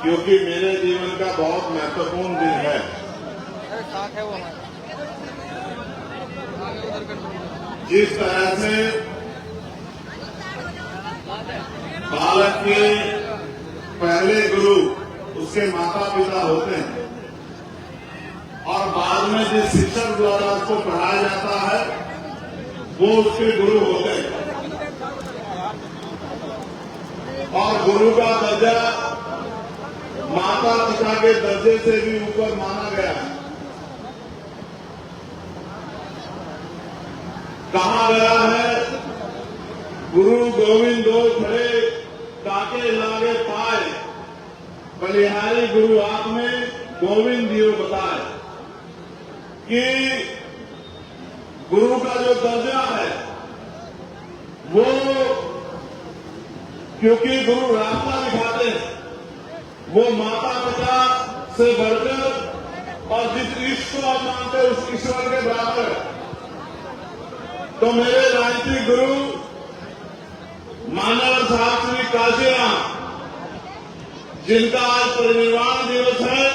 क्योंकि मेरे जीवन का बहुत महत्वपूर्ण दिन है। जिस तरह से बालक के पहले गुरु उसके माता पिता होते हैं और बाद में जिस शिक्षक द्वारा उसको पढ़ाया जाता है वो उसके गुरु होते हैं। और गुरु का दर्जा माता पिता के दर्जे से भी ऊपर माना गया है। कहा गया है गुरु गोविंदो खड़े काके लागे पाए, बलिहारी गुरु आप में गोविंद दियो बताए। कि गुरु का जो दर्जा है वो, क्योंकि गुरु रास्ता दिखाते हैं, वो माता पिता से बढ़कर और जिस ईश्वर को आप मानते हैं उस ईश्वर के बराबर है। तो मेरे राजनीतिक गुरु मानव साहब श्री काशीराम, जिनका आज परिनिर्वाण दिवस है,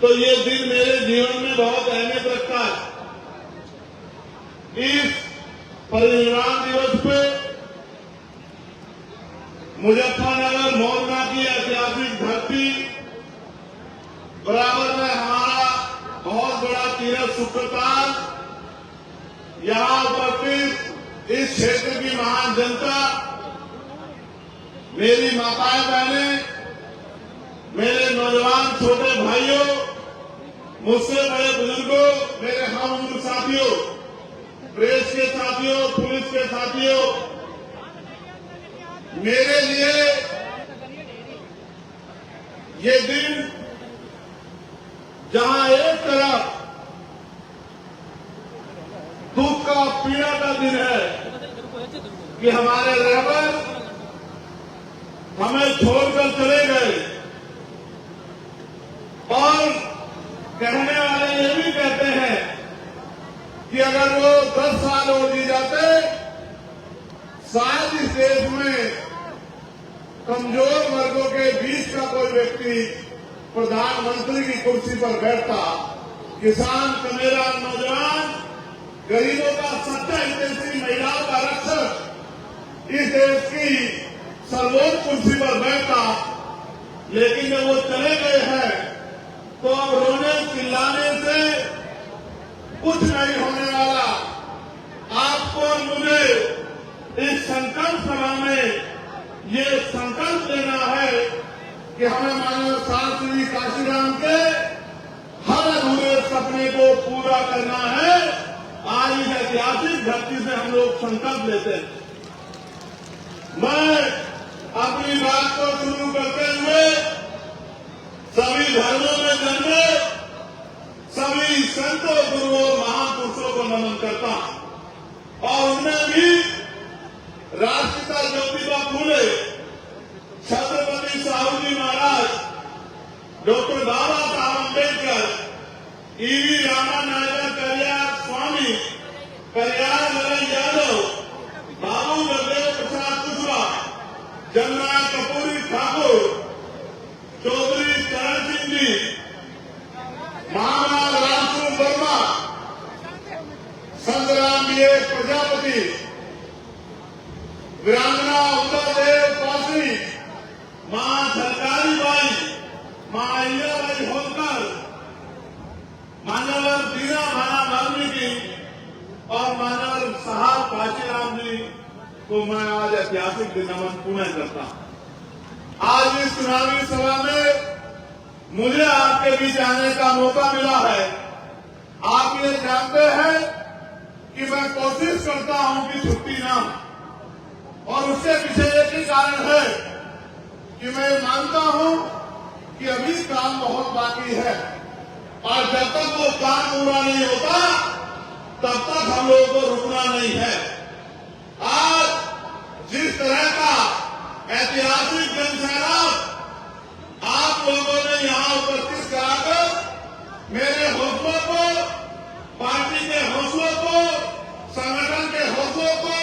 तो ये दिन मेरे जीवन में बहुत अहमियत रखता है। इस परिनिर्वाण दिवस पे मुजफ्फरनगर मोरना की ऐतिहासिक धरती, बराबर में हमारा बहुत बड़ा तीर्थ सुप्रताल, यहां उपस्थित इस क्षेत्र की महान जनता, मेरी माताएं बहनें, मेरे नौजवान छोटे भाइयों, मुझसे बड़े बुजुर्गों, मेरे हम उम्र साथियों, प्रेस के साथियों, पुलिस के साथियों, मेरे लिए ये दिन जहां एक तरफ दुख का पीड़ा का दिन है कि हमारे रहबर हमें छोड़कर चले गए, और कहने वाले ये भी कहते हैं कि अगर वो 10 साल और जी जाते, शायद इस देश में कमजोर वर्गों के बीच का कोई व्यक्ति प्रधानमंत्री की कुर्सी पर बैठता। किसान, कमेरा, नौजवान, गरीबों का सच्चा हितैषी, महिलाओं का रक्षक इस देश की सर्वोच्च कुर्सी पर बैठता। लेकिन जब वो चले गए हैं तो अब रोने चिल्लाने से कुछ नहीं होने वाला। आपको और मुझे इस संकल्प सभा में ये संकल्प लेना है कि हमें मानव शास्त्री काशीराम के हर अधूरे सपने को पूरा करना है। आज इस ऐतिहासिक धरती से हम लोग संकल्प लेते हैं। मैं अपनी बात को शुरू करते हुए सभी धर्मों में जन्मे सभी संतों, गुरुओं, महापुरुषों को नमन करता हूं। और उनमें भी राष्ट्रपिता ज्योतिबा फूले, छत्रपति साहू जी महाराज, डॉक्टर बाबा साहब अम्बेडकर, ईवी रामानायकर करियार स्वामी, करियार ललन यादव, बाबू बलदेव प्रसाद कुशवाहा, जननायक कपूरी ठाकुर, चौधरी चरण सिंह जी, महाराज रामसू वर्मा, संतराम बी प्रजापति, वीरांगना उदयदेव कौशी, मां सरकारी बाई, मां इंदिराबाई होलकर, मान्यवर दीना भाना वाल्मीकि और मान्यवर साहब काशीराम जी को मैं आज ऐतिहासिक दिन नमन पुनः करता हूं। आज इस चुनावी सभा में मुझे आपके बीच आने का मौका मिला है। आप ये जानते हैं कि मैं कोशिश करता हूं कि छुट्टी ना हो, और उसके पीछे एक ही कारण है कि मैं मानता हूं कि अभी काम बहुत बाकी है, और जब तक वो काम पूरा नहीं होता तब तक हम लोगों को रुकना नहीं है। आज जिस तरह का ऐतिहासिक जनसैलाब आप लोगों ने यहां उपस्थित कराकर मेरे हौसलों को, पार्टी के हौसलों को, संगठन के हौसलों को,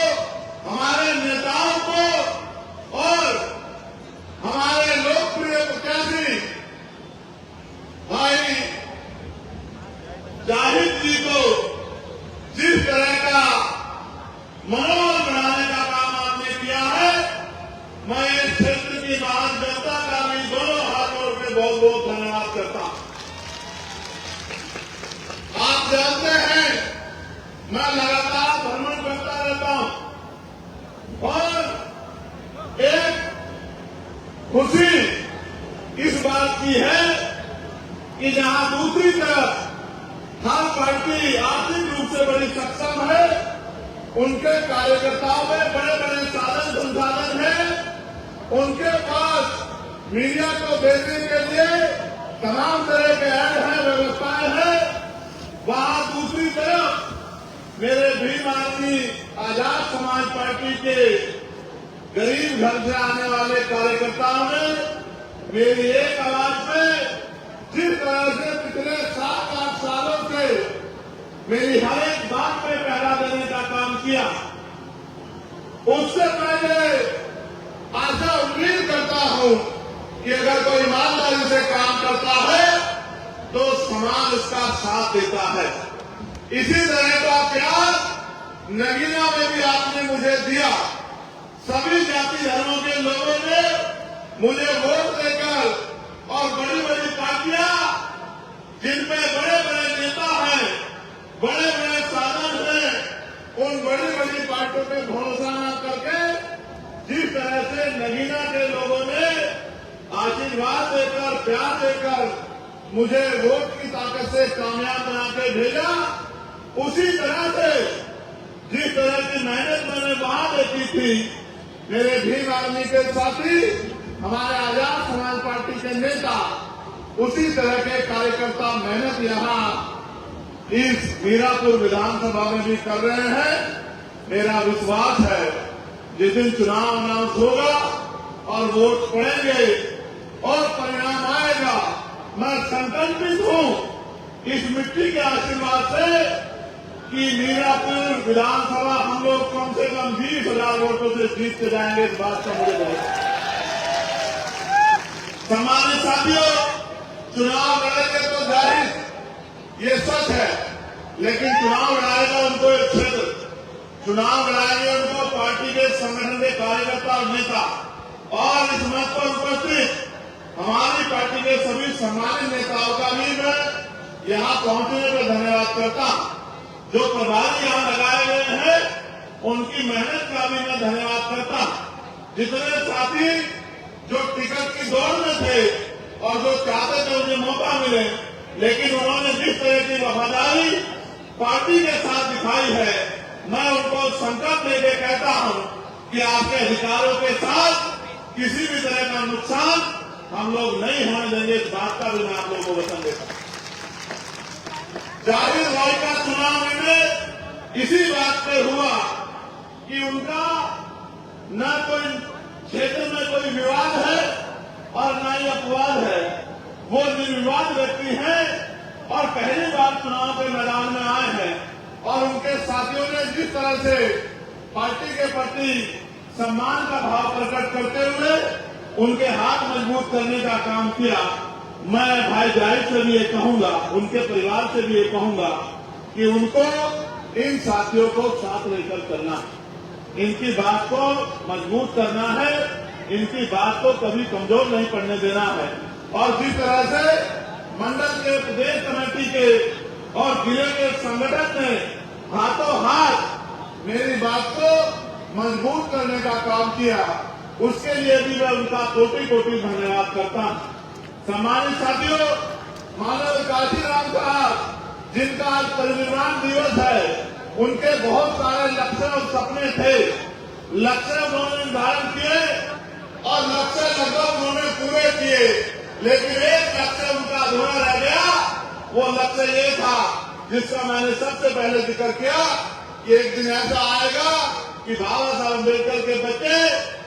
हमारे नेताओं को और हमारे लोकप्रिय प्रत्याशी बहुत बहुत धन्यवाद करता हूं। आप जानते हैं मैं लगातार भ्रमण करता रहता हूं और एक खुशी इस बात की है कि जहां दूसरी तरफ हर पार्टी आर्थिक रूप से बड़ी सक्षम है, उनके कार्यकर्ताओं में बड़े बड़े साधन संसाधन हैं, उनके पास मीडिया को देखने के लिए तमाम तरह के ऐड हैं, व्यवस्थाएं हैं। वहां दूसरी तरफ मेरे भीम आदमी आजाद समाज पार्टी के गरीब घर से आने वाले कार्यकर्ताओं ने मेरी एक आवाज में जिस तरह से पिछले 7-8 सालों से मेरी हर एक बात पे पहरा देने का काम किया, उससे पहले आशा उम्मीद करता हूं कि अगर कोई ईमानदारी से काम करता है तो समाज उसका साथ देता है। इसी तरह का प्यार नगीना में भी आपने मुझे दिया। सभी जाति धर्मों के लोगों ने मुझे वोट देकर और बड़ी बड़ी पार्टियां जिनमें बड़े बड़े नेता हैं, बड़े बड़े साधन हैं, उन बड़ी बड़ी पार्टियों पे भरोसा न करके जिस तरह से नगीना के लोगों ने आशीर्वाद देकर प्यार देकर मुझे वोट की ताकत से कामयाब बना के भेजा, उसी तरह से जिस तरह की मेहनत मैंने वहां देखी थी, मेरे भीम आर्मी के साथी, हमारे आजाद समाज पार्टी के नेता, उसी तरह के कार्यकर्ता मेहनत यहां इस मीरापुर विधानसभा में भी कर रहे हैं। मेरा विश्वास है जिस दिन चुनाव अनाउंस होगा और वोट पड़ेंगे और परिणाम आएगा, मैं संकल्पित हूं इस मिट्टी के आशीर्वाद से कि मीरापुर विधानसभा हम लोग कम से कम 20,000 वोटों से जीत के जाएंगे। इस बात का मुझे बहुत सम्मानित साथियों, चुनाव लड़ेंगे तो जाहिर ये सच है, लेकिन चुनाव लड़ाएगा उनको एक क्षेत्र, चुनाव लड़ाएंगे उनको पार्टी के संगठन के कार्यकर्ता और नेता। और इस मंच पर उपस्थित हमारी पार्टी के सभी सम्मानित नेताओं का भी मैं यहां पहुंचने पर धन्यवाद करता हूं। जो प्रभारी यहां लगाए गए हैं उनकी मेहनत का भी मैं धन्यवाद करता हूं। जितने साथी जो टिकट की दौड़ में थे और जो चाहते थे उन्हें मौका मिले, लेकिन उन्होंने जिस तरह की वफादारी पार्टी के साथ दिखाई है, मैं उनको संकल्प लेके कहता हूं कि आपके अधिकारों के साथ किसी भी तरह का नुकसान हम लोग नहीं होने देंगे। इस बात का भी मैं आप लोगों को वचन देता हूं। जाहिर भाई का चुनाव में इसी बात पे हुआ कि उनका न कोई क्षेत्र में कोई विवाद है और न ही अपवाद है। वो निर्विवाद व्यक्ति हैं और पहली बार चुनाव के मैदान में आए हैं और उनके साथियों ने जिस तरह से पार्टी के प्रति सम्मान का भाव प्रकट करते हुए उनके हाथ मजबूत करने का काम किया। मैं भाई जाहिर से भी ये कहूंगा, उनके परिवार से भी ये कहूंगा कि उनको इन साथियों को साथ लेकर चलना है, इनकी बात को मजबूत करना है, इनकी बात को कभी कमजोर नहीं पड़ने देना है। और जिस तरह से मंडल के प्रदेश कमेटी के और जिले के संगठन ने हाथों हाथ मेरी बात को मजबूत करने का काम किया, उसके लिए भी मैं उनका कोटि कोटि धन्यवाद करता हूं। सम्मानित साथियों, मानव काशीराम साहब जिनका आज परिनिर्वाण दिवस है, उनके बहुत सारे लक्ष्य और सपने थे। लक्ष्य उन्होंने निर्धारण किए और लक्ष्य लगभग उन्होंने पूरे किए, लेकिन एक लक्ष्य उनका अधूरा रह गया। वो लक्ष्य ये था जिसका मैंने सबसे पहले जिक्र किया कि एक दिन ऐसा आएगा कि बाबा साहब अम्बेडकर के बच्चे,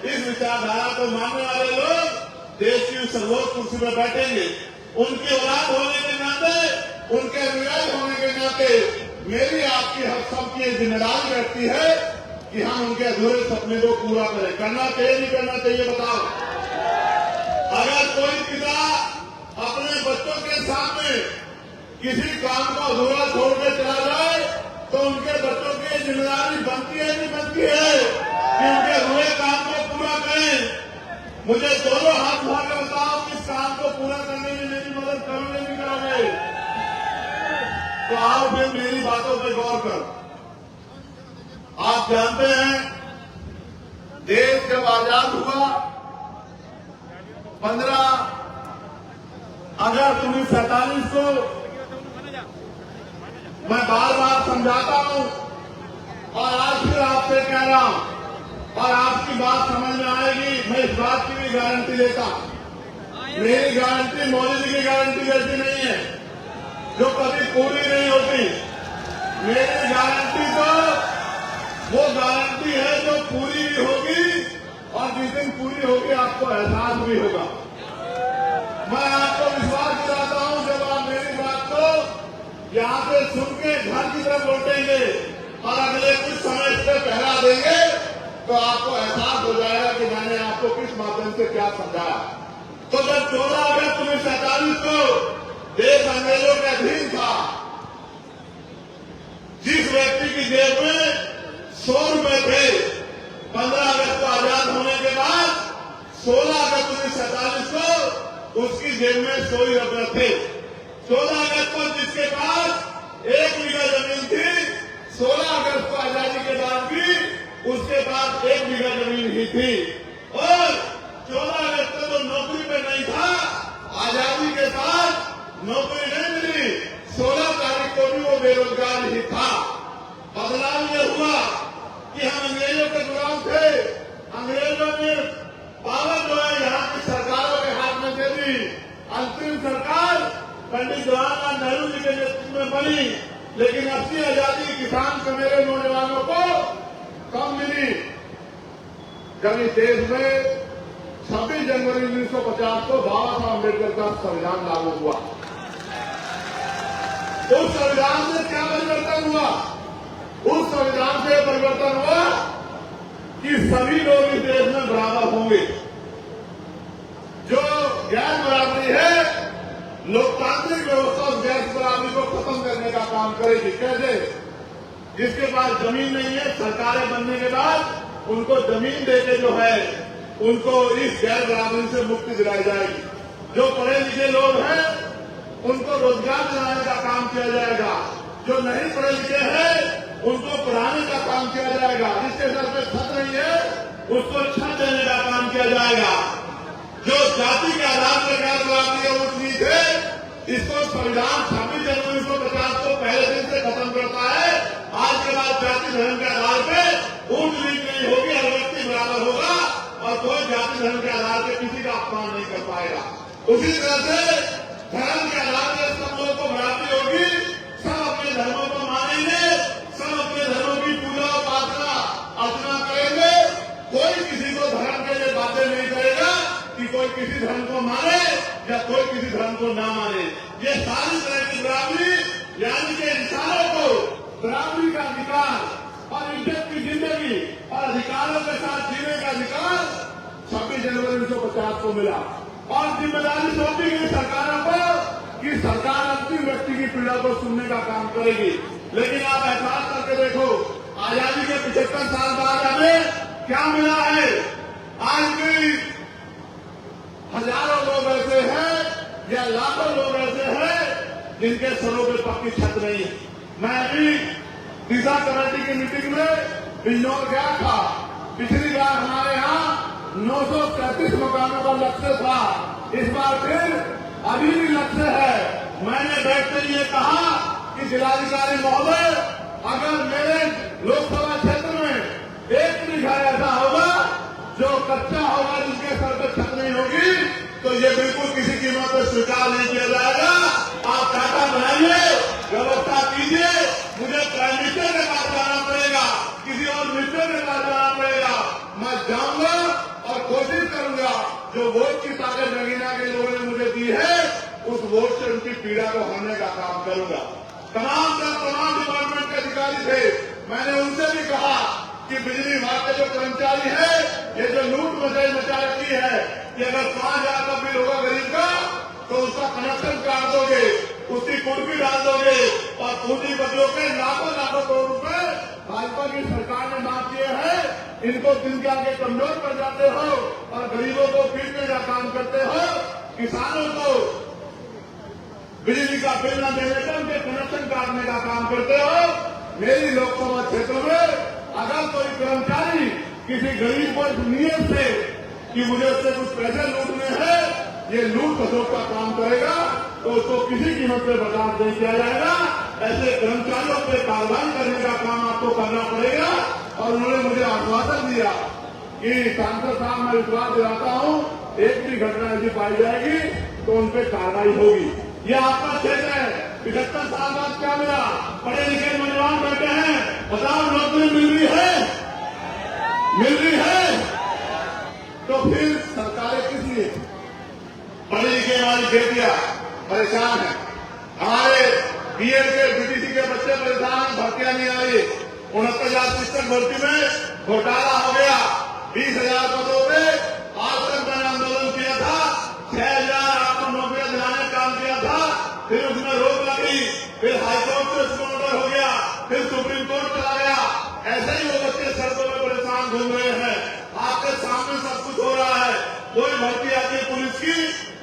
इस विचारधारा को मानने वाले लोग देश की सर्वोच्च कुर्सी पर बैठेंगे। उनकी औलाद होने के नाते, उनके अनुयायी होने के नाते मेरी आपकी हम सबकी जिम्मेदारी रहती है कि हम उनके अधूरे सपने को पूरा करें। करना चाहिए नहीं करना चाहिए बताओ? अगर कोई पिता अपने बच्चों के सामने किसी काम को अधूरा छोड़ के चला जाए तो उनके बच्चों की जिम्मेदारी बनती है नहीं बनती है कि उनके अधूरे काम को पूरा करें। मुझे दोनों हाथ उठा के बताओ किस काम को पूरा करने में तो आओ फिर मेरी बातों पर गौर करो। आप जानते हैं देश जब आजाद हुआ 15 अगस्त 1947 को, मैं बार बार समझाता हूं और आज फिर आपसे कह रहा हूं और आपकी बात समझ में आएगी। मैं इस बात की भी गारंटी देता हूं। मेरी गारंटी मोदी जी की गारंटी जैसी नहीं है जो कभी पूरी नहीं होती। मेरी गारंटी तो वो गारंटी है जो पूरी भी होगी और जिस दिन पूरी होगी आपको एहसास भी होगा। मैं आपको विश्वास दिलाता हूं जब आप मेरी बात को यहां से सुन के घर की तरफ लौटेंगे और अगले कुछ समय से पहला देंगे तो आपको एहसास हो जाएगा कि मैंने आपको किस माध्यम से क्या समझाया। तो जब 14 अगस्त 1947 को देश अंग्रेजों के अधीन था, जिस व्यक्ति की जेब में 100 रुपए थे, 15 अगस्त को आजाद होने के बाद 16 अगस्त 1947 को उसकी जेब में 100 रुपए थे। 14 अगस्त को जिसके पास 1 बीघा जमीन थी, 16 अगस्त को आजादी के बाद भी उसके पास 1 बीघा जमीन ही थी। और 14 अगस्त को तो नौकरी पे नहीं था, आजादी के साथ नौकरी नहीं मिली, 16 तारीख को भी वो बेरोजगार ही था। बदलाव ये हुआ कि हम अंग्रेजों के गुलाम थे। अंग्रेजों ने पावर जो है यहाँ की सरकारों के हाथ में दे दी। अंतिम सरकार पंडित जवाहरलाल नेहरू जी के नेतृत्व में बनी, लेकिन असली आजादी किसान के मेरे नौजवानों को कम मिली जब इस देश में 26 जनवरी 1950 को बाबा साहब अम्बेडकर का संविधान लागू हुआ। उस संविधान से क्या परिवर्तन हुआ? उस संविधान से परिवर्तन हुआ कि सभी लोग इस देश में बराबर होंगे। जो गैर बराबरी है, लोकतांत्रिक व्यवस्था उस गैर बराबरी को खत्म करने का काम करेगी। कैसे? जिसके पास जमीन नहीं है, सरकारें बनने के बाद उनको जमीन देके जो है उनको इस गैर बराबरी से मुक्ति दिलाई जाएगी। जो पढ़े लिखे लोग हैं उनको रोजगार दिलाने का काम किया जाएगा। जो नहीं पढ़े लिखे हैं उनको पढ़ाने का काम किया जाएगा। जिसके घर में छत नहीं है उसको छत देने का काम किया जाएगा। जो जाति के आधार पर गैर बराबरी है, ऊंच नीच है, इसको संविधान 26 जनवरी 1950 को पहले दिन से खत्म करता है। आज के बाद जाति धर्म के आधार पर ऊंच नीच नहीं होगी, हर व्यक्ति बराबर होगा और कोई जाति धर्म के आधार पर किसी का अपमान नहीं कर पाएगा। उसी तरह से धर्म के आधार पर सब लोगों को बराबरी होगी। सब अपने धर्मों को मानेंगे, सब अपने धर्मों की पूजा उपासना अर्चना करेंगे। कोई किसी को धर्म के लिए बातें नहीं करेगा कि कोई किसी धर्म को माने या कोई किसी धर्म को ना माने। ये सारी तरह की बराबरी, यानी कि इंसानों को बराबरी का अधिकार और इज्जत की जिंदगी और अधिकारों के साथ जीने का अधिकार 26 जनवरी 1950 को मिला। और जिम्मेदारी सौंपी गई सरकारों को कि सरकार अंतिम व्यक्ति की पीड़ा को सुनने का काम करेगी। लेकिन आप एहसास करके देखो, आजादी के 75 साल बाद हमें क्या मिला है? आज भी हजारों लोग ऐसे हैं या लाखों लोग ऐसे हैं जिनके सरों पर पक्की छत नहीं है। मैं अभी दिशा कमेटी की मीटिंग में बिजनौर गया था। पिछली बार हमारे यहाँ 933 मकानों का लक्ष्य था, इस बार फिर अभी भी लक्ष्य है। मैंने बैठते ये कहा कि जिलाधिकारी महोदय, अगर मेरे लोकसभा क्षेत्र में 1 बीघा ऐसा होगा जो कच्चा होगा, जिसके सर पर छत नहीं होगी, तो ये बिल्कुल किसी कीमत पर स्वीकार नहीं किया जाएगा। आप टाटा बनाइए, व्यवस्था कीजिए, मुझे प्राइम मिनिस्टर के पास जाना पड़ेगा, किसी और मिनिस्टर के पास जाना पड़ेगा, मैं जाऊंगा और कोशिश करूंगा जो वोट की ताकत नगीना के लोगों ने मुझे दी है उस वोट से उनकी पीड़ा को हरने का काम करूंगा। तमाम डिपार्टमेंट के अधिकारी थे, मैंने उनसे भी कहा कि बिजली विभाग के जो कर्मचारी है, ये जो लूट मचा रखी है कि अगर 5,000 का बिल होगा गरीब का तो उसका कनेक्शन काट दोगे, उसकी कुर्सी डाल दोगे और पूंजीपतियों के लाखों करोड़ रुपए भाजपा की सरकार ने माफ किए हैं। इनको दिन के आगे कमजोर कर जाते हो और गरीबों को पीटने का काम करते हो, किसानों को बिजली का बिल न देने पर उनके कनेक्शन काटने का काम करते हो। मेरी लोकसभा क्षेत्र में अगर कोई कर्मचारी किसी गरीब को नियत से कि मुझे उससे कुछ पैसे लूटने हैं, ये लूट खसोट का काम करेगा तो उसको किसी कीमत पे बर्दाश्त नहीं किया जाएगा। ऐसे कर्मचारियों पे कार्रवाई करने का काम आपको करना पड़ेगा। और उन्होंने मुझे आश्वासन दिया कि सांसद साहब, मैं विश्वास दिलाता हूं, एक भी घटना ऐसी पाई जाएगी तो उन पर कार्रवाई होगी। ये आपका क्षेत्र है। 75 साल बाद क्या मिला? पढ़े लिखे नौजवान बैठे हैं, बताओ नौकरी मिल रही है? मिल रही है? तो फिर सरकारें किस लिए? पढ़े लिखे हमारी बेटियां परेशान है, हमारे बीएड के बीटीसी के बच्चे परेशान हैं, भर्तियां नहीं आ रही। 69,000 शिक्षक भर्ती में घोटाला हो गया। 20,000 पदों पे आज तक मैंने आंदोलन किया था, 6,000 आपको नौकरियां दिलाने का काम किया था, फिर उसमें रोक लगी, फिर हाईकोर्ट से उसमें ऑर्डर हो गया, फिर सुप्रीम कोर्ट चला गया। ऐसे ही वो बच्चे सड़कों में परेशान घूम रहे हैं। आपके सामने सब कुछ हो रहा है। कोई भर्ती आती है पुलिस की,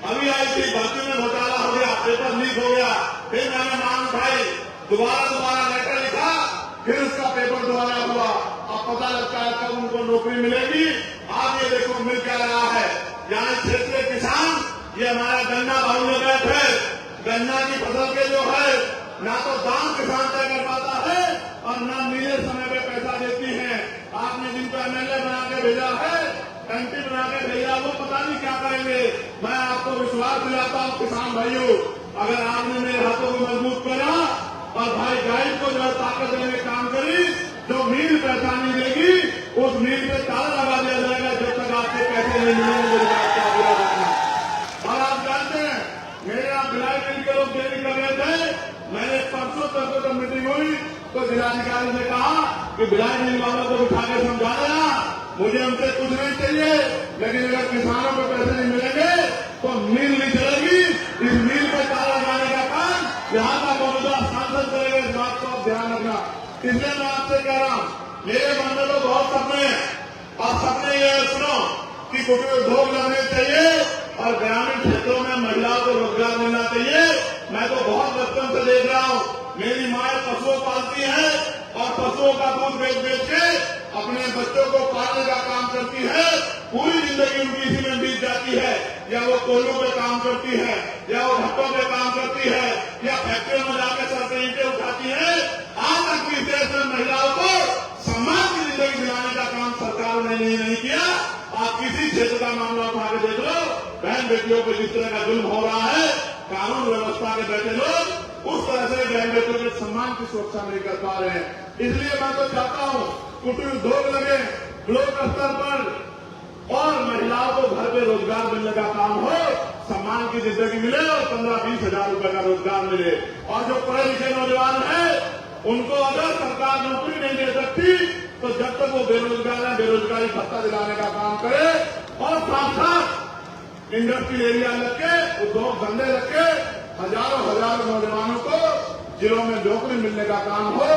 अभी आई थी, भर्ती में घोटाला हो गया, पेपर लीक हो गया, फिर मैंने मांग उठाई, दोबारा लेटर लिखा, फिर उसका पेपर दोबारा हुआ। अब पता लगता है कब उनको नौकरी मिलेगी। आप ये देखो मिल क्या रहा है। यहाँ क्षेत्रीय किसान, ये हमारा गन्ना भाई बैठ है, गन्ना की फसल के जो है ना तो दाम किसान तय कर पाता है और ना नीले समय पे पैसा देती है। आपने जिनको एमएलए बना के भेजा है, एमपी बना के भेजा, वो पता नहीं क्या करेंगे। मैं आपको विश्वास दिलाता हूँ किसान भाइयों, अगर आपने मेरे हाथों को मजबूत करा और भाई गाइड को जो ताकत देने में काम करी, जो मील पैसा नहीं देगी उस मील पे ताला लगा दिया जाएगा जब तक आपके पैसे नहीं मिलेंगे। और आप जानते हैं मेरे यहाँ भिलाई मिल के लोग देरी कर रहे थे। मैंने परसों तक मीटिंग हुई तो जिलाधिकारी ने कहा कि भिलाई मिल वालों को उठा के समझा देना, मुझे उनसे कुछ नहीं चाहिए, लेकिन अगर किसानों को पैसे नहीं मिलेंगे तो मिल नहीं चलेगी। इस मिल पे ताला लगाने का काम यहाँ का मौजूदा सांसद करेगा। इस बात को आप ध्यान रखना। इसलिए मैं आपसे कह रहा हूँ, मेरे मन में तो बहुत सपने हैं और सपने ये सुनो कि कुटीर उद्योग लगने चाहिए और ग्रामीण क्षेत्रों में महिलाओं को रोजगार मिलना चाहिए। मैं तो बहुत बचपन से देख रहा हूँ, मेरी माँ पशुओं पालती है और पशुओं का दूध बेच के अपने बच्चों को पालने का काम करती है। पूरी जिंदगी उनकी इसी में बीत जाती है। या वो कोयलों पे काम करती है, या वो भट्टों पे काम करती है, या फैक्ट्रियों में जाकर सर से ईंटें उठाती है। आज तक भी देश में महिलाओं को सम्मान की जिंदगी दिलाने का काम सरकार ने नहीं किया। आप किसी क्षेत्र का मामला उठा के देख लो, बहन बेटियों पर जिस तरह का जुल्म हो रहा है, कानून व्यवस्था के बैठे लोग उस तरह से बहन बेटियों के सम्मान की सुरक्षा नहीं कर पा रहे हैं। इसलिए मैं तो चाहता हूँ कुटीर उद्योग लगे ब्लॉक स्तर पर और महिलाओं को घर पे रोजगार मिलने का काम हो, सम्मान की जिंदगी मिले और 15-20 हजार रुपए का रोजगार मिले। और जो पढ़े लिखे नौजवान हैं उनको अगर सरकार नौकरी नहीं दे सकती तो जब तक वो बेरोजगार है बेरोजगारी भत्ता दिलाने का काम करे और साथ साथ इंडस्ट्रियल एरिया लग के उद्योग धंधे रख के हजारों नौजवानों को जिलों में नौकरी मिलने का काम हो।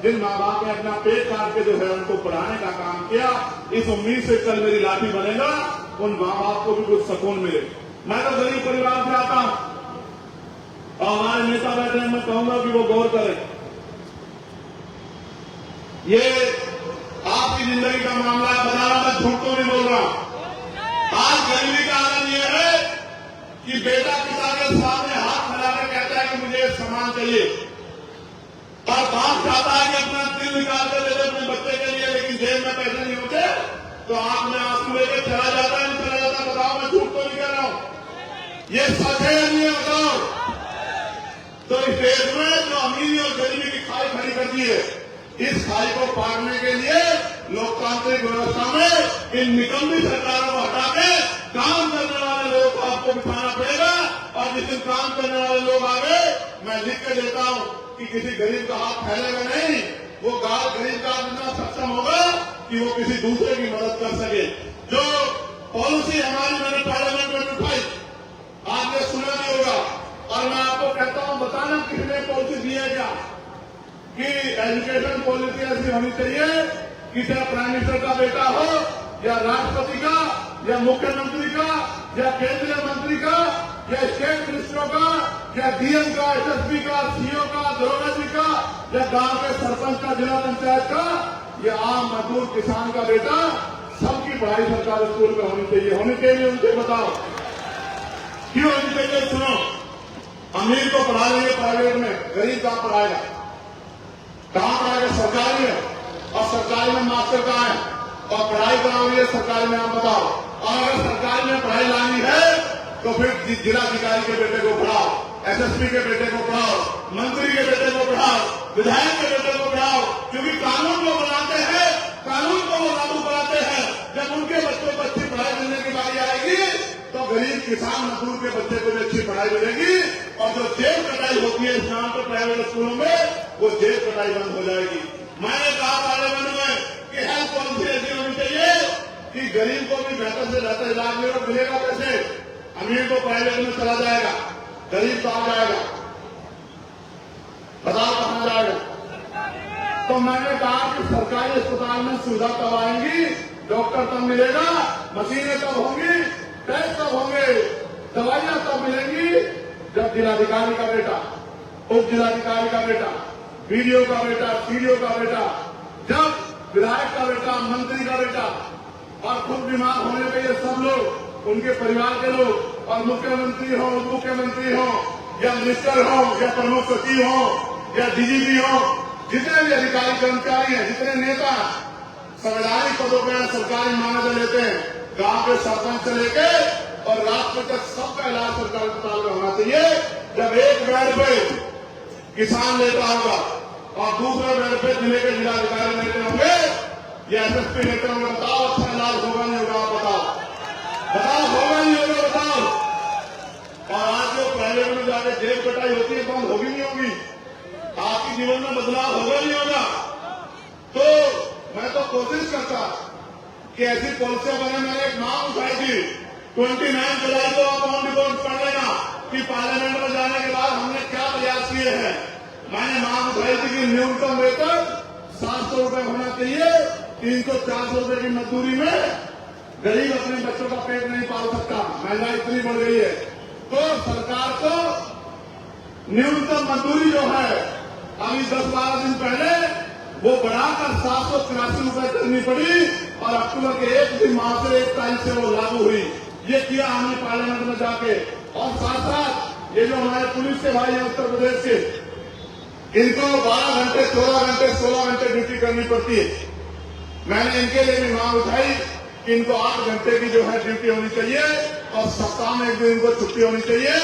जिन माँ बाप ने अपना पेट काट के जो है उनको पढ़ाने का काम किया, इस उम्मीद से कल मेरी लाठी बनेगा, उन माँ बाप को भी कुछ सुकून मिले। मैं तो गरीब परिवार से आता हूं और हमारे नेता बैठे हैं, मैं कहूंगा कि वो गौर करें। ये आपकी जिंदगी का मामला है, बता रहा मैं झूठ तो नहीं बोल रहा। आज गरीबी का आनंद ये है कि बेटा पिता के सामने हाथ फैलाकर कहता है कि मुझे सामान चाहिए और बाप चाहता है कि अपना दिल निकाल कर दे दे अपने बच्चे के लिए, लेकिन जेब में पैसे नहीं होते तो आप में आंसू लेकर चला जाता है, नहीं चला जाता। बताओ मैं झूठ तो नहीं कह रहा हूं, ये सच है नहीं है? बताओ। तो इस देश में जो अमीरी और गरीबी की खाई खड़ी कर दी है, इस खाई को पारने के लिए लोकतांत्रिक व्यवस्था में इन निकम्मी सरकारों को हटा के काम करने वाले लोगों को आपको बिठाना पड़ेगा। और जिस दिन काम करने वाले लोग आ गए, मैं लिख के देता हूं कि किसी गरीब का हाथ फैलेगा नहीं, वो गरीब का इतना सक्षम होगा कि वो किसी दूसरे की मदद कर सके। जो पॉलिसी हमारी मैंने पार्लियामेंट में उठाई, आपने सुना नहीं होगा और मैं आपको कहता हूं, बताना किसने पॉलिसी दी है क्या कि एजुकेशन पॉलिसी ऐसी होनी चाहिए कि चाहे प्राइम मिनिस्टर का बेटा हो या राष्ट्रपति का या मुख्यमंत्री का या केंद्रीय मंत्री का या स्टेट मिनिस्टरों का या डीएम का, एसएसपी का, सीओ का, दरोगा जी का, या गांव के सरपंच का, जिला पंचायत का, या आम मजदूर किसान का बेटा, सबकी पढ़ाई सरकारी स्कूल में होनी चाहिए। उनसे बताओ क्यों होनी चाहिए? सुनो, अमीर को पढ़ा लेंगे प्राइवेट में, गरीब कहां पढ़ाएगा? कहां पढ़ाएगा? सरकारी में। और सरकारी में मास्टर कहां है? और पढ़ाई कराओगे सरकारी में, आप बताओ। और अगर सरकारी में पढ़ाई लानी है तो फिर जिलाधिकारी के बेटे को पढ़ाओ, एसएसपी के बेटे को पढ़ाओ, मंत्री के बेटे को पढ़ाओ, विधायक के बेटे को पढ़ाओ, क्योंकि कानून वो बनाते हैं, कानून को वो लागू कराते हैं। जब उनके बच्चों को अच्छी पढ़ाई मिलने की बारी आएगी तो गरीब किसान मजदूर के बच्चे को भी अच्छी पढ़ाई मिलेगी। और जो जेब कटाई होती है इस नाम पर प्राइवेट स्कूलों में, वो जेब कटाई बंद हो जाएगी। मैंने कहा पार्लियामेंट में कि हेल्थ पॉलिसी ऐसी होनी चाहिए कि गरीब को भी बेहतर से बेहतर इलाज मिलेगा। कैसे? अमीर को प्राइवेट में चला जाएगा, गरीब कहां जाएगा? बताओ कहां जाएगा? तो मैंने कहा कि सरकारी अस्पताल में सुविधा कब आएंगी, डॉक्टर तब मिलेगा, मशीनें तब होंगी, टेस्ट तब होंगे, दवाइयां तब मिलेंगी जब जिलाधिकारी का बेटा, उप जिलाधिकारी का बेटा, बीडीओ का बेटा, सीडीओ का बेटा, जब विधायक का बेटा, मंत्री का बेटा और खुद बीमार होने पे ये सब लोग, उनके परिवार के लोग, और मुख्यमंत्री हो, उप मुख्यमंत्री हो, या मिनिस्टर हो, या प्रमुख सचिव हो, या डीजीपी हो, जितने भी अधिकारी कर्मचारी हैं, जितने नेता संवैधानिक पदों पर सरकारी मान्यता लेते हैं, गांव के सरपंच से लेके और राष्ट्र तक सबका इलाज सरकारी अस्पताल में होना चाहिए। जब एक बेड पे किसान लेता होगा और दूसरे बेड पे जिले के जिलाधिकारी लेते होंगे या एसएसपी लेते होंगे, बताओ अच्छा इलाज होगा नहीं होगा? बताओ होगा नहीं होगा? बताओ। और आज जो प्राइवेट में जाके जेब कटाई होती है, बंद होगी नहीं होगी? आपके जीवन में बदलाव होगा नहीं होगा? तो मैं तो कोशिश करता कि ऐसी पॉलिसियां बने। मैंने एक मांग उठाई थी 29 जुलाई को, आप ऑन रिकॉर्ड पढ़ लेना कि पार्लियामेंट में जाने के बाद हमने क्या प्रयास किए हैं। मैंने मांग उठाई थी कि न्यूनतम वेतन 700 रुपए होना चाहिए। 300-400 रुपए की मजदूरी में गरीब अपने बच्चों का पेट नहीं पाल सकता, महंगाई इतनी बढ़ गई है। तो सरकार को न्यूनतम मजदूरी जो है अभी 10-12 दिन पहले वो बढ़ाकर 783 रुपए करनी पड़ी और अक्टूबर के 1 माह से 1 तारीख से वो लागू हुई। ये किया हमने पार्लियामेंट में जाके। और साथ साथ ये जो हमारे पुलिस के भाई हैं उत्तर प्रदेश के, इनको 12 घंटे, 14 घंटे, 16 घंटे ड्यूटी करनी पड़ती है। मैंने इनके लिए भी मांग उठाई कि इनको 8 घंटे की जो है ड्यूटी होनी चाहिए और सप्ताह में 1 दिन इनको छुट्टी होनी चाहिए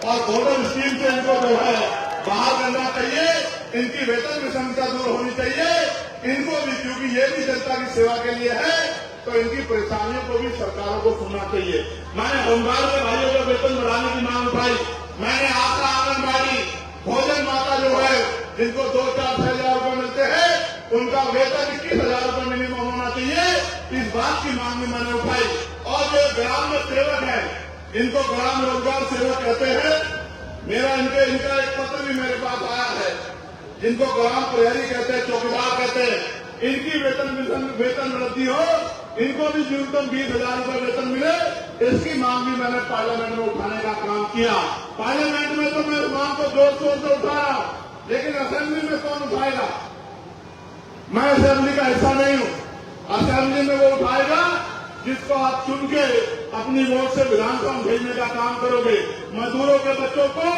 और बॉर्डर स्कीम से इनको जो है बाहर करना चाहिए। इनकी वेतन विषमता दूर होनी चाहिए। इनको भी, क्योंकि ये भी जनता की सेवा के लिए है, तो इनकी परेशानियों को भी सरकारों को सुनना चाहिए। मैंने होमगार्ड के भाइयों का वेतन बढ़ाने की मांग उठाई। मैंने आशा, आंगनबाड़ी, भोजन माता जो है जिनको 2-4-6 हजार रुपए मिलते हैं, उनका वेतन 21,000 रुपए मिनिमम होना चाहिए। इस बात की मांग भी मैंने उठाई। और जो ग्राम में सेवक है, इनको ग्राम रोजगार सेवक कहते हैं। इनका एक पत्र भी मेरे पास आया है, जिनको ग्राम प्रहरी कहते हैं, चौकीदार कहते हैं। इनकी वेतन वृद्धि हो, इनको भी न्यूनतम 20,000 रुपए वेतन मिले, इसकी मांग भी मैंने पार्लियामेंट में उठाने का काम किया। पार्लियामेंट में तो मैं इस मांग को जोर शोर से उठाया, लेकिन असेंबली में कौन उठाएगा? मैं असेंबली का हिस्सा नहीं हूं। असेंबली में वो उठाएगा जिसको आप चुन के अपनी वोट से विधानसभा में भेजने का काम करोगे। मजदूरों के बच्चों को।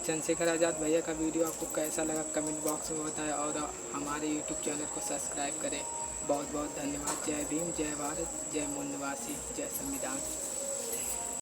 चंद्रशेखर आजाद भैया का वीडियो आपको कैसा लगा कमेंट बॉक्स में बताएं और हमारे यूट्यूब चैनल को सब्सक्राइब करें। बहुत बहुत धन्यवाद। जय भीम, जय भारत, जय मूल निवासी, जय संविधान।